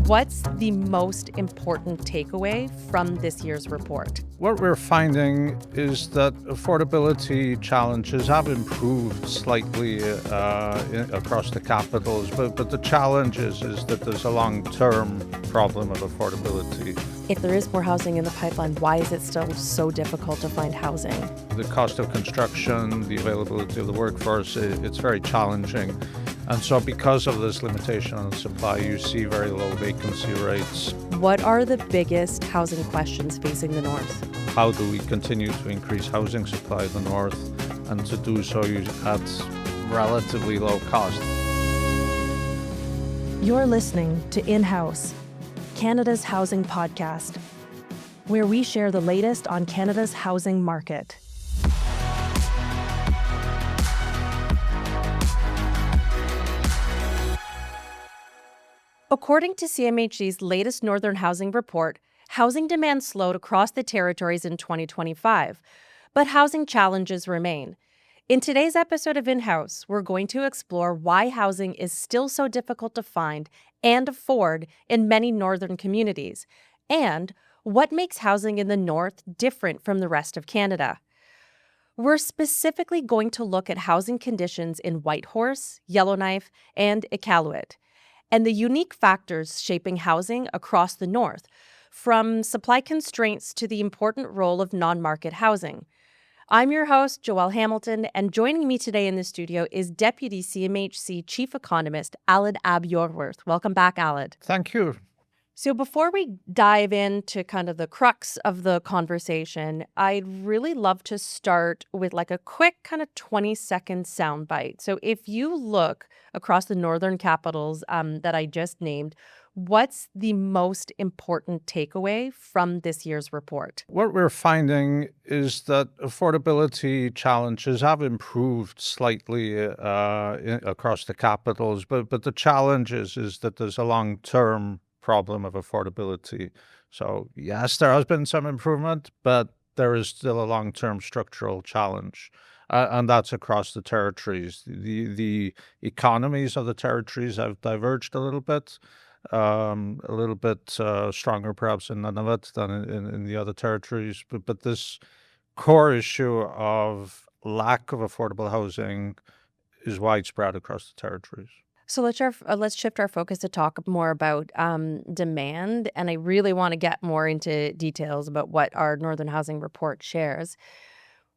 What's the most important takeaway from this year's report? What we're finding is that affordability challenges have improved slightly across the capitals, but the challenge is that there's a long-term problem of affordability. If there is more housing in the pipeline, why is it still so difficult to find housing? The cost of construction, the availability of the workforce, it's very challenging. And so because of this limitation on supply, you see very low vacancy rates. What are the biggest housing questions facing the North? How do we continue to increase housing supply in the North? And to do so at relatively low cost. You're listening to In-House, Canada's housing podcast, where we share the latest on Canada's housing market. According to CMHC's latest Northern Housing Report, housing demand slowed across the territories in 2025, but housing challenges remain. In today's episode of In-House, we're going to explore why housing is still so difficult to find and afford in many northern communities, and what makes housing in the North different from the rest of Canada. We're specifically going to look at housing conditions in Whitehorse, Yellowknife, and Iqaluit, and the unique factors shaping housing across the North, from supply constraints to the important role of non-market housing. I'm your host, Joelle Hamilton, and joining me today in the studio is Deputy CMHC Chief Economist Aled Yellowknife. Welcome back, Aled. Thank you. So before we dive into kind of the crux of the conversation, I'd really love to start with like a quick kind of 20-second soundbite. So if you look across the northern capitals that I just named, what's the most important takeaway from this year's report? What we're finding is that affordability challenges have improved slightly across the capitals, but the challenge is that there's a long-term problem of affordability. So yes, there has been some improvement, but there is still a long-term structural challenge. And that's across the territories. The economies of the territories have diverged a little bit stronger perhaps in Nunavut than in the other territories. But this core issue of lack of affordable housing is widespread across the territories. So let's shift our focus to talk more about demand. And I really want to get more into details about what our Northern Housing Report shares.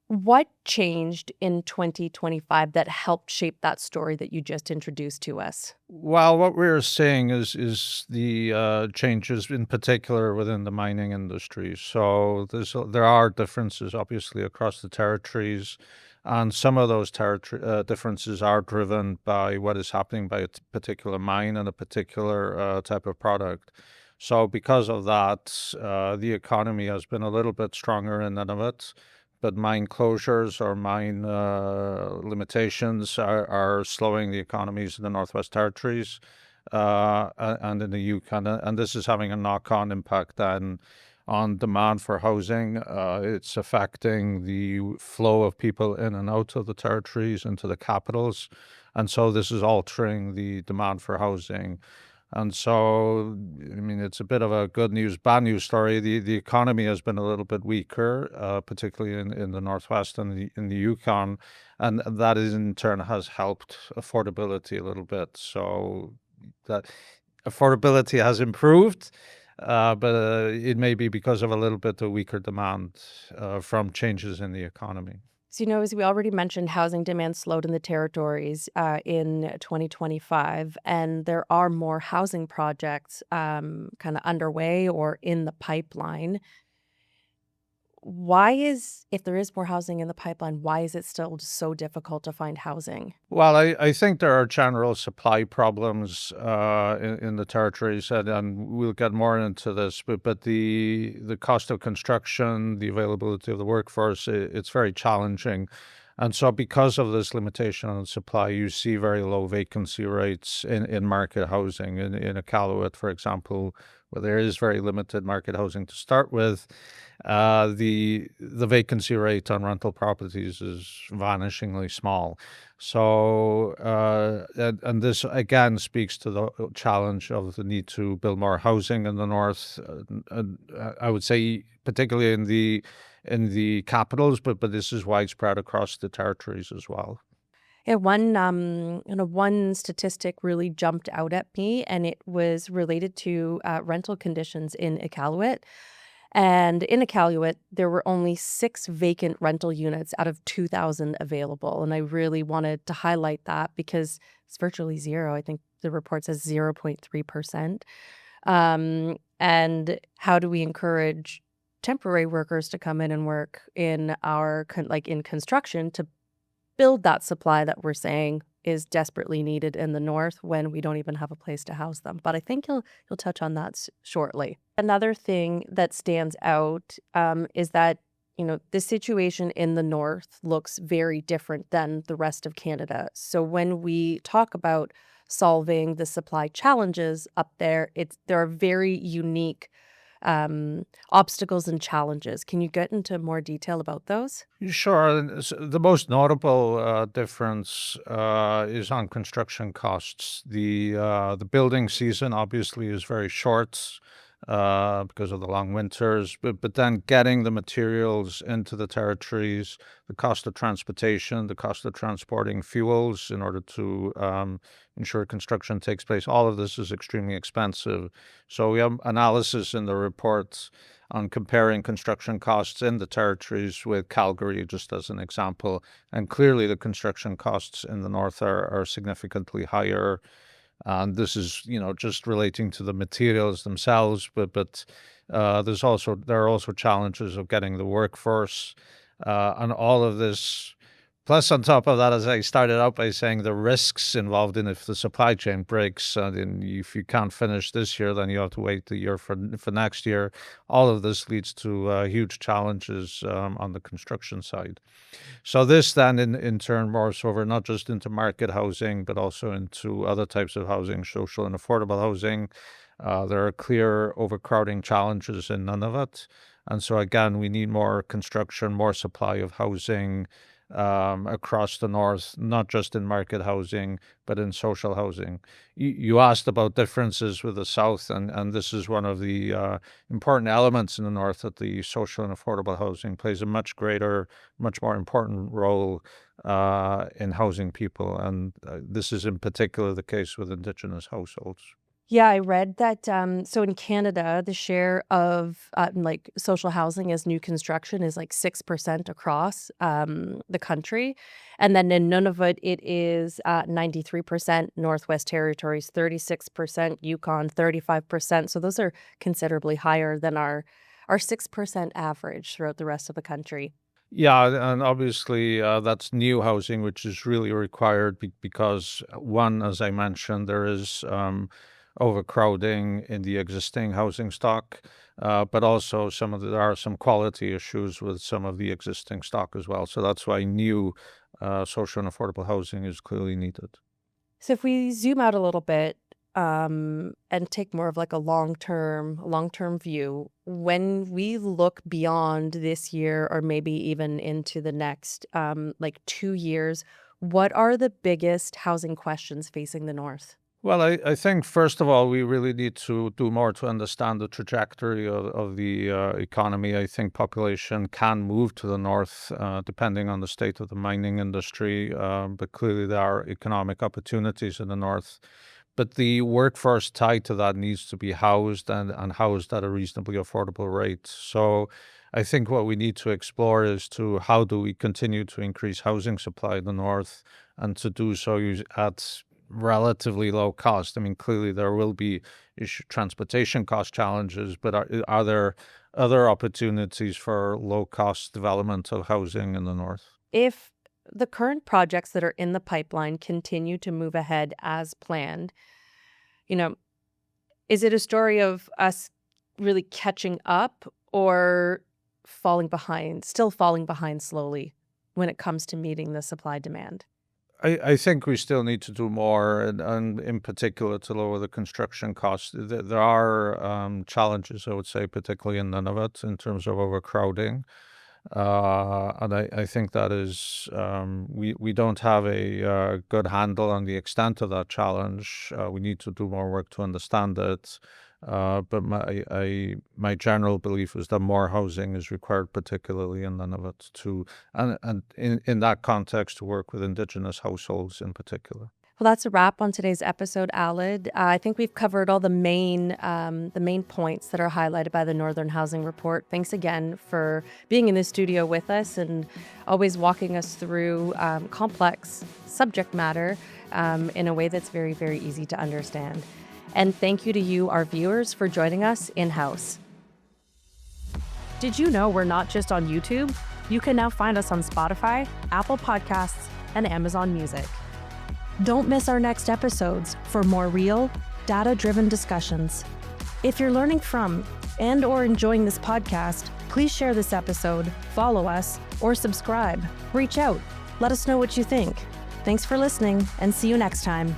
What changed in 2025 that helped shape that story that you just introduced to us? Well, what we're seeing is the changes in particular within the mining industry. So there are differences obviously across the territories. And some of those differences are driven by what is happening by a particular mine and a particular type of product. So because of that, the economy has been a little bit stronger in Nunavut, but mine closures or mine limitations are slowing the economies in the Northwest Territories and in the Yukon. And this is having a knock-on impact then on demand for housing. It's affecting the flow of people in and out of the territories into the capitals. And so this is altering the demand for housing. And so, I mean, it's a bit of a good news, bad news story. The economy has been a little bit weaker, particularly in the Northwest and in the Yukon. And that is in turn has helped affordability a little bit. So that affordability has improved. But it may be because of a little bit of weaker demand from changes in the economy. So, as we already mentioned, housing demand slowed in the territories in 2025, and there are more housing projects kind of underway or in the pipeline. If there is more housing in the pipeline, why is it still so difficult to find housing? Well, I think there are general supply problems in the territories, and we'll get more into this, but the cost of construction, the availability of the workforce, it's very challenging. And so because of this limitation on supply, you see very low vacancy rates in market housing. In Iqaluit, for example, where there is very limited market housing to start with, the vacancy rate on rental properties is vanishingly small. So, and this again speaks to the challenge of the need to build more housing in the north. I would say, particularly in the capitals, but this is widespread across the territories as well. Yeah, one statistic really jumped out at me, and it was related to rental conditions in Iqaluit. And in Iqaluit, there were only 6 vacant rental units out of 2,000 available. And I really wanted to highlight that because it's virtually zero. I think the report says 0.3%. And how do we encourage temporary workers to come in and work in our in construction to build that supply that we're saying is desperately needed in the north when we don't even have a place to house them. But I think you'll touch on that shortly. Another thing that stands out is that the situation in the north looks very different than the rest of Canada. So when we talk about solving the supply challenges up there, there are very unique obstacles and challenges. Can you get into more detail about those? Sure. The most notable difference is on construction costs. The building season obviously is very short because of the long winters, but then getting the materials into the territories, the cost of transportation, the cost of transporting fuels in order to ensure construction takes place, all of this is extremely expensive. So we have analysis in the report on comparing construction costs in the territories with Calgary, just as an example. And clearly the construction costs in the north are significantly higher. And this is, just relating to the materials themselves, but there are also challenges of getting the workforce, and all of this. Plus, on top of that, as I started out by saying, the risks involved in if the supply chain breaks, and if you can't finish this year, then you have to wait the year for next year. All of this leads to huge challenges on the construction side. So this then in turn morphs over not just into market housing, but also into other types of housing, social and affordable housing. There are clear overcrowding challenges in none of it. And so again, we need more construction, more supply of housing across the north, not just in market housing, but in social housing. You asked about differences with the south, and this is one of the important elements in the north, that the social and affordable housing plays a much greater, much more important role in housing people. And this is in particular the case with Indigenous households. Yeah, I read that. So in Canada, the share of social housing as new construction is like 6% across the country. And then in Nunavut, it is 93%, Northwest Territories 36%, Yukon 35%. So those are considerably higher than our 6% average throughout the rest of the country. Yeah, and obviously that's new housing, which is really required because one, as I mentioned, there is overcrowding in the existing housing stock, but also there are some quality issues with some of the existing stock as well. So that's why new social and affordable housing is clearly needed. So if we zoom out a little bit, and take more of like a long-term view, when we look beyond this year or maybe even into the next 2 years, what are the biggest housing questions facing the North? Well, I think, first of all, we really need to do more to understand the trajectory of the economy. I think population can move to the north, depending on the state of the mining industry, but clearly there are economic opportunities in the north. But the workforce tied to that needs to be housed, and housed at a reasonably affordable rate. So I think what we need to explore is how do we continue to increase housing supply in the north, and to do so at relatively low cost. I mean, clearly there will be transportation cost challenges, but are there other opportunities for low cost development of housing in the north? If the current projects that are in the pipeline continue to move ahead as planned, you know, is it a story of us really catching up or still falling behind slowly when it comes to meeting the supply demand? I think we still need to do more, and in particular to lower the construction costs. There are challenges, I would say, particularly in Nunavut, in terms of overcrowding. And I think that is, we don't have a good handle on the extent of that challenge. We need to do more work to understand it. But my general belief is that more housing is required, particularly in Nunavut, and in that context, to work with Indigenous households in particular. Well, that's a wrap on today's episode, Alid. I think we've covered all the main points that are highlighted by the Northern Housing Report. Thanks again for being in the studio with us and always walking us through complex subject matter in a way that's very, very easy to understand. And thank you to you, our viewers, for joining us in-house. Did you know we're not just on YouTube? You can now find us on Spotify, Apple Podcasts, and Amazon Music. Don't miss our next episodes for more real, data-driven discussions. If you're learning from and/or enjoying this podcast, please share this episode, follow us, or subscribe. Reach out. Let us know what you think. Thanks for listening, and see you next time.